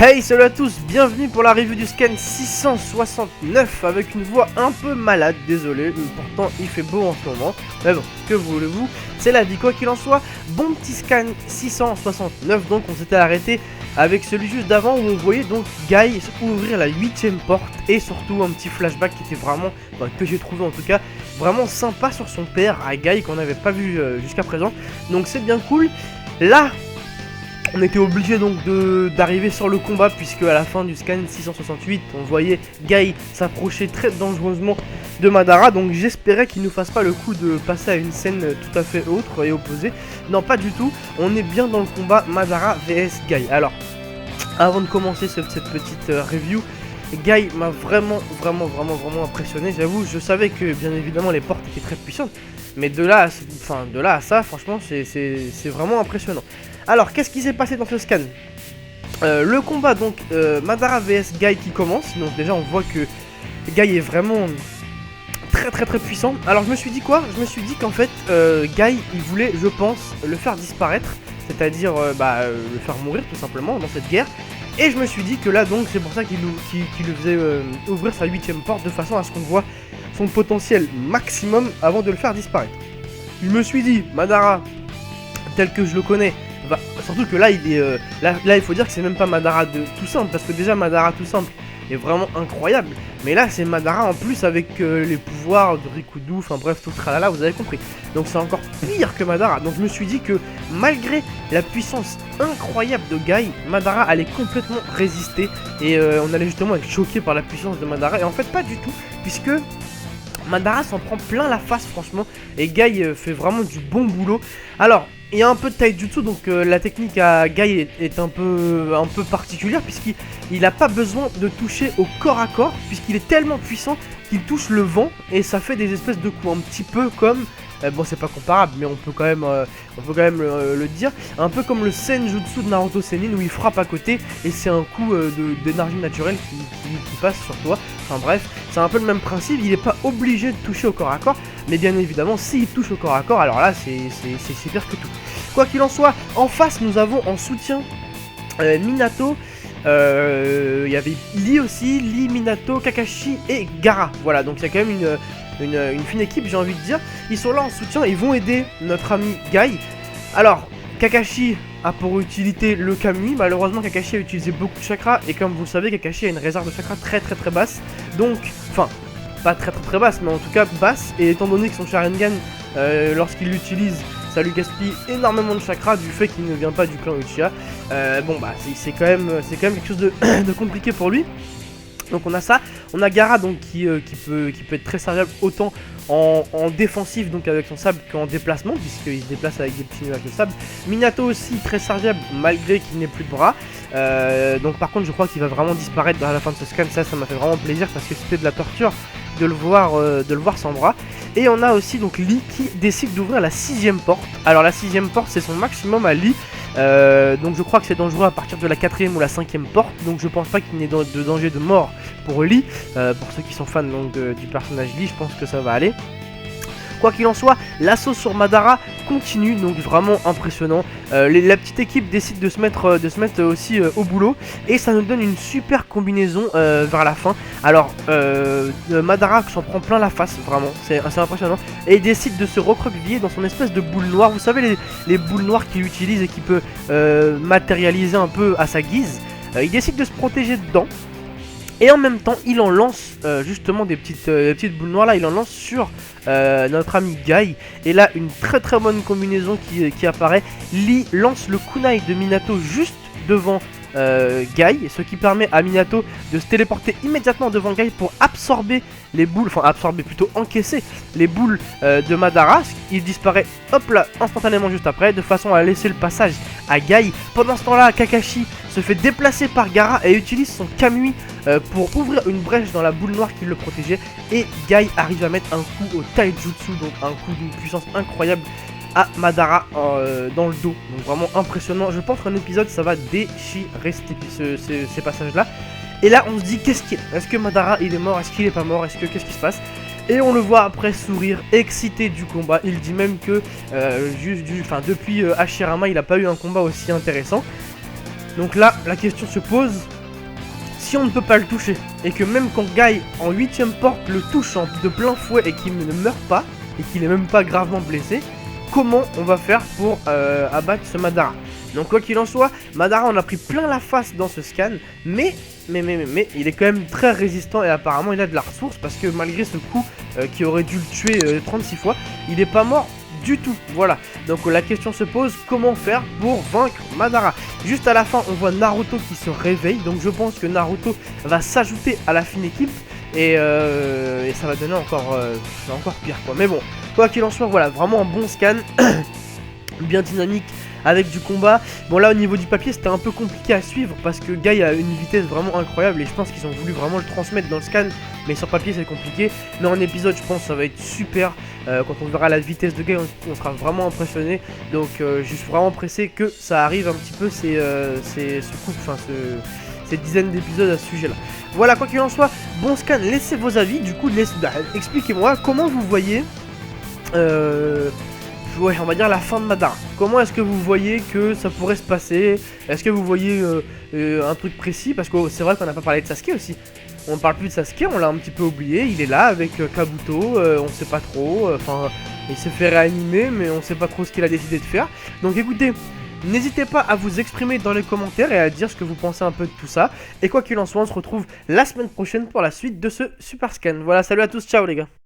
Hey, salut à tous, bienvenue pour la review du scan 669 avec une voix un peu malade, désolé, mais pourtant il fait beau en ce moment. Mais bon, que voulez-vous, c'est la vie, quoi qu'il en soit. Bon petit scan 669, donc on s'était arrêté avec celui juste d'avant où on voyait donc Guy ouvrir la 8ème porte et surtout un petit flashback qui était vraiment, que j'ai trouvé en tout cas, vraiment sympa sur son père à Guy qu'on n'avait pas vu jusqu'à présent. Donc c'est bien cool. Là, on était obligé donc d'arriver sur le combat puisque à la fin du scan 668 on voyait Guy s'approcher très dangereusement de Madara. Donc j'espérais qu'il ne fasse pas le coup de passer à une scène tout à fait autre et opposée. Non, pas du tout, on est bien dans le combat Madara vs Guy. Alors avant de commencer cette petite review, Guy m'a vraiment impressionné. J'avoue, je savais que bien évidemment les portes étaient très puissantes, mais de là à ça, franchement c'est vraiment impressionnant. Alors, qu'est-ce qui s'est passé dans ce scan? Le combat, donc, Madara vs Guy qui commence. Donc déjà, on voit que Guy est vraiment très puissant. Alors, je me suis dit quoi? Je me suis dit qu'en fait, Guy, il voulait, je pense, le faire disparaître. C'est-à-dire, le faire mourir, tout simplement, dans cette guerre. Et je me suis dit que là, donc, c'est pour ça qu'il le faisait ouvrir sa 8ème porte, de façon à ce qu'on voit son potentiel maximum avant de le faire disparaître. Je me suis dit, Madara, tel que je le connais, surtout que là il est là il faut dire que c'est même pas Madara de tout simple, parce que déjà Madara tout simple est vraiment incroyable, mais là c'est Madara en plus avec les pouvoirs de Rikudo, enfin bref, tout tralala, vous avez compris. Donc c'est encore pire que Madara. Donc je me suis dit que malgré la puissance incroyable de Guy, Madara allait complètement résister et on allait justement être choqué par la puissance de Madara. Et en fait pas du tout, puisque Madara s'en prend plein la face franchement, et Guy fait vraiment du bon boulot. Alors il y a un peu de taijutsu, donc la technique à Guy est un peu particulière, puisqu'il n'a pas besoin de toucher au corps à corps, puisqu'il est tellement puissant qu'il touche le vent et ça fait des espèces de coups un petit peu comme, bon c'est pas comparable mais on peut quand même le dire, un peu comme le Senjutsu de Naruto Sennin où il frappe à côté et c'est un coup d'énergie naturelle qui passe sur toi. Enfin bref, c'est un peu le même principe, il n'est pas obligé de toucher au corps à corps, mais bien évidemment s'il touche au corps à corps, alors là c'est pire que tout. Quoi qu'il en soit, en face nous avons en soutien Minato. Il y avait Lee aussi, Lee, Minato, Kakashi et Gaara. Voilà, donc il y a quand même une fine équipe, j'ai envie de dire. Ils sont là en soutien, ils vont aider notre ami Guy. Alors, Kakashi a pour utilité le Kamui. Malheureusement, Kakashi a utilisé beaucoup de chakra, et comme vous le savez, Kakashi a une réserve de chakra très basse. Donc, enfin, pas très basse, mais en tout cas basse. Et étant donné que son Sharingan, lorsqu'il l'utilise, ça lui gaspille énormément de chakra du fait qu'il ne vient pas du clan Uchiha. C'est quand même quelque chose de compliqué pour lui. Donc on a ça, on a Gaara donc qui peut être très serviable autant en défensif, donc avec son sable, qu'en déplacement, puisqu'il se déplace avec des petits nuages de sable. Minato aussi très serviable malgré qu'il n'ait plus de bras. Donc par contre je crois qu'il va vraiment disparaître à la fin de ce scan. Ça m'a fait vraiment plaisir parce que c'était de la torture de le voir sans bras. Et on a aussi donc Lee qui décide d'ouvrir la 6ème porte. Alors la 6ème porte c'est son maximum à Lee. Donc je crois que c'est dangereux à partir de la 4ème ou la 5ème porte. Donc je pense pas qu'il n'y ait de danger de mort pour Lee. Pour ceux qui sont fans donc, du personnage Lee, je pense que ça va aller. Quoi qu'il en soit, l'assaut sur Madara continue, donc vraiment impressionnant. La petite équipe décide de se mettre aussi au boulot, et ça nous donne une super combinaison vers la fin. Alors Madara s'en prend plein la face, vraiment, c'est assez impressionnant, et il décide de se recroqueviller dans son espèce de boule noire. Vous savez les boules noires qu'il utilise et qui peut matérialiser un peu à sa guise. Il décide de se protéger dedans. Et en même temps, il en lance justement des petites boules noires là, il en lance sur notre ami Guy. Et là, une très bonne combinaison qui apparaît. Lee lance le kunai de Minato juste devant Guy, ce qui permet à Minato de se téléporter immédiatement devant Guy pour absorber les boules, enfin absorber plutôt encaisser les boules de Madara. Il disparaît hop là instantanément juste après, de façon à laisser le passage à Guy. Pendant ce temps là, Kakashi se fait déplacer par Gaara et utilise son Kamui pour ouvrir une brèche dans la boule noire qui le protégeait. Et Guy arrive à mettre un coup au taijutsu, donc un coup d'une puissance incroyable à Madara dans le dos. Donc vraiment impressionnant. Je pense qu'un épisode ça va déchirer ces passages là. Et là on se dit qu'est-ce qu'il est? Est-ce que Madara il est mort? Est-ce qu'il est pas mort? Qu'est-ce qui se passe? Et on le voit après sourire, excité du combat. Il dit même que depuis Hashirama il a pas eu un combat aussi intéressant. Donc là, la question se pose, si on ne peut pas le toucher, et que même quand Guy en 8ème porte le touche de plein fouet et qu'il ne meurt pas, et qu'il est même pas gravement blessé, comment on va faire pour abattre ce Madara? Donc quoi qu'il en soit, Madara on a pris plein la face dans ce scan, mais il est quand même très résistant et apparemment il a de la ressource parce que malgré ce coup qui aurait dû le tuer 36 fois, il n'est pas mort du tout, voilà. Donc la question se pose, comment faire pour vaincre Madara? Juste à la fin on voit Naruto qui se réveille, donc je pense que Naruto va s'ajouter à la fine équipe et ça va donner encore pire quoi. Mais bon, quoi qu'il en soit, voilà, vraiment un bon scan, bien dynamique, avec du combat. Bon là au niveau du papier c'était un peu compliqué à suivre parce que Guy a une vitesse vraiment incroyable et je pense qu'ils ont voulu vraiment le transmettre dans le scan, mais sur papier c'est compliqué, mais en épisode je pense que ça va être super. Quand on verra la vitesse de Guy on sera vraiment impressionné, donc je suis vraiment pressé que ça arrive un petit peu ces dizaines d'épisodes à ce sujet là. Voilà, quoi qu'il en soit, bon scan, laissez vos avis, du coup expliquez-moi comment vous voyez ouais, on va dire la fin de Madara. Comment est-ce que vous voyez que ça pourrait se passer? Est-ce que vous voyez un truc précis? Parce que c'est vrai qu'on n'a pas parlé de Sasuke aussi. On ne parle plus de Sasuke, on l'a un petit peu oublié. Il est là avec Kabuto, on sait pas trop. Enfin, il s'est fait réanimer, mais on sait pas trop ce qu'il a décidé de faire. Donc écoutez, n'hésitez pas à vous exprimer dans les commentaires et à dire ce que vous pensez un peu de tout ça. Et quoi qu'il en soit, on se retrouve la semaine prochaine pour la suite de ce super scan. Voilà, salut à tous, ciao les gars.